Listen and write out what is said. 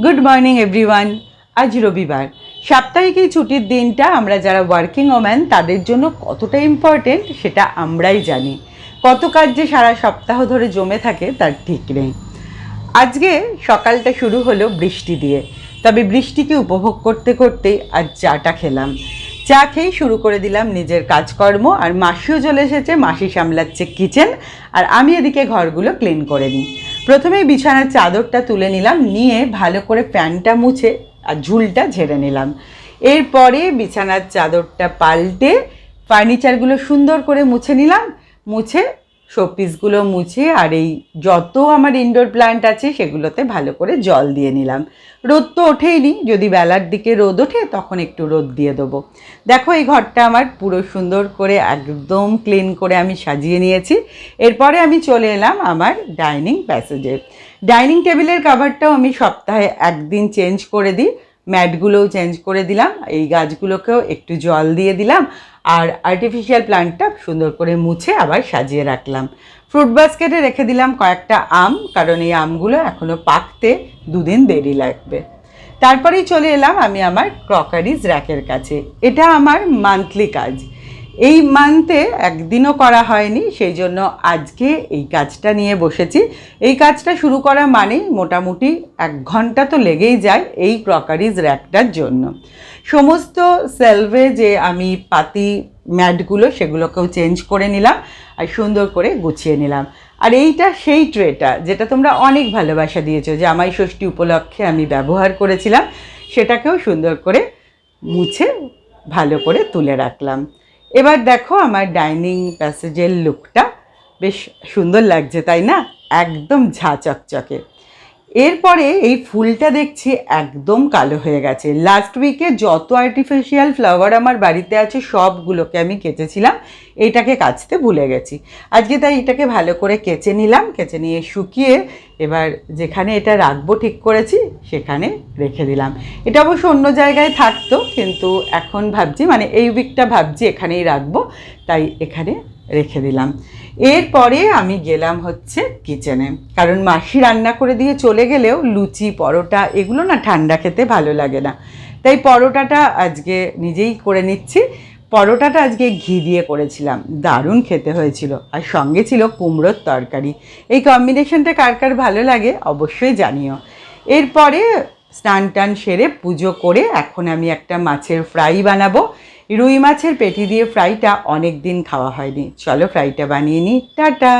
Good morning everyone. আজ রবিবার, সাপ্তাহিক এই ছুটির দিনটা আমরা যারা ওয়ার্কিং ওম্যান তাদের জন্য কতটা ইম্পর্টেন্ট সেটা আমরাই জানি। কত কাজ যে সারা সপ্তাহ ধরে জমে থাকে তার ঠিক নেই। আজকে সকালটা শুরু হলো বৃষ্টি দিয়ে, তবে বৃষ্টিকে উপভোগ করতে করতেই আজ চাটা খেলাম। চা খেয়েই শুরু করে দিলাম নিজের কাজকর্ম, আর মাসিও চলে এসেছে, মাসি সামলাচ্ছে কিচেন, আর আমি এদিকে ঘরগুলো ক্লিন করে নিই। প্রথমেই বিছানার চাদরটা তুলে নিলাম, নিয়ে ভালো করে ফ্যানটা মুছে আর ঝুলটা ঝেড়ে নিলাম। এরপরে বিছানার চাদরটা পাল্টে ফার্নিচারগুলো সুন্দর করে মুছে নিলাম, মুছে শোপিসগুলো মুছে আর এই যত আমার ইনডোর প্ল্যান্ট আছে সেগুলোতে ভালো করে জল দিয়ে নিলাম। রোদ তো ওঠেইনি, যদি বেলার দিকে রোদ ওঠে তখন একটু রোদ দিয়ে দেবো। দেখো এই ঘরটা আমার পুরো সুন্দর করে একদম ক্লিন করে আমি সাজিয়ে নিয়েছি। এরপরে আমি চলে এলাম আমার ডাইনিং প্যাসেজে। ডাইনিং টেবিলের কাভারটাও আমি সপ্তাহে একদিন চেঞ্জ করে দিই, ম্যাটগুলোও চেঞ্জ করে দিলাম, এই গাছগুলোকেও একটু জল দিয়ে দিলাম, আর আর্টিফিশিয়াল প্লান্টটা সুন্দর করে মুছে আবার সাজিয়ে রাখলাম। ফ্রুট বাস্কেটে রেখে দিলাম কয়েকটা আম, কারণ এই আমগুলো এখনও পাকতে দুদিন দেরি লাগবে। তারপরেই চলে এলাম আমি আমার ক্রকারিজ র্যাকের কাছে। এটা আমার মান্থলি কাজ, এই মান্থে একদিনও করা হয়নি, সেই জন্য আজকে এই কাজটা নিয়ে বসেছি। এই কাজটা শুরু করা মানেই মোটামুটি 1 ঘন্টা তো লেগেই যায় এই ক্রকারিজ র্যাকটার জন্য। সমস্ত সেলভে যে আমি পাতি ম্যাটগুলো সেগুলোকেও চেঞ্জ করে নিলাম আর সুন্দর করে গুছিয়ে নিলাম। আর এইটা সেই ট্রেটা যেটা তোমরা অনেক ভালোবাসা দিয়েছো, যে জামাই ষষ্ঠী উপলক্ষে আমি ব্যবহার করেছিলাম, সেটাকেও সুন্দর করে মুছে ভালো করে তুলে রাখলাম। এবার দেখো আমার ডাইনিং প্যাসেজের লুকটা বেশ সুন্দর লাগছে, তাই না? একদম ঝাঁ চকচকে। এরপরে এই ফুলটা দেখছি একদম কালো হয়ে গেছে। লাস্ট উইকে যত আর্টিফিশিয়াল ফ্লাওয়ার আমার বাড়িতে আছে সবগুলোকে আমি কেচেছিলাম, এইটাকে কাচতে ভুলে গেছি। আজকে তাই এটাকে ভালো করে কেচে নিলাম, কেচে নিয়ে শুকিয়ে এবার যেখানে এটা রাখবো ঠিক করেছি সেখানে রেখে দিলাম। এটা অবশ্য অন্য জায়গায় থাকতো, কিন্তু এখন ভাবছি, মানে এই উইকটা ভাবছি এখানেই রাখবো, তাই এখানে রেখে দিলাম। এরপরে আমি গেলাম হচ্ছে কিচেনে, কারণ মাসি রান্না করে দিয়ে চলে গেলেও লুচি পরোটা এগুলো না ঠান্ডা খেতে ভালো লাগে না, তাই পরোটাটা আজকে নিজেই করে নিচ্ছি। পরোটাটা আজকে ঘি দিয়ে করেছিলাম, দারুণ খেতে হয়েছিল, আর সঙ্গে ছিল কুমড়োর তরকারি। এই কম্বিনেশনটা কার কার ভালো লাগে অবশ্যই জানিও। এরপরে স্নান টান সেরে পুজো করে এখন আমি একটা মাছের ফ্রাই বানাবো। রুই মাছের পেটি দিয়ে ফ্রাইটা অনেক দিন খাওয়া হয়নি, চলো ফ্রাইটা বানিয়ে নিই। টাটা।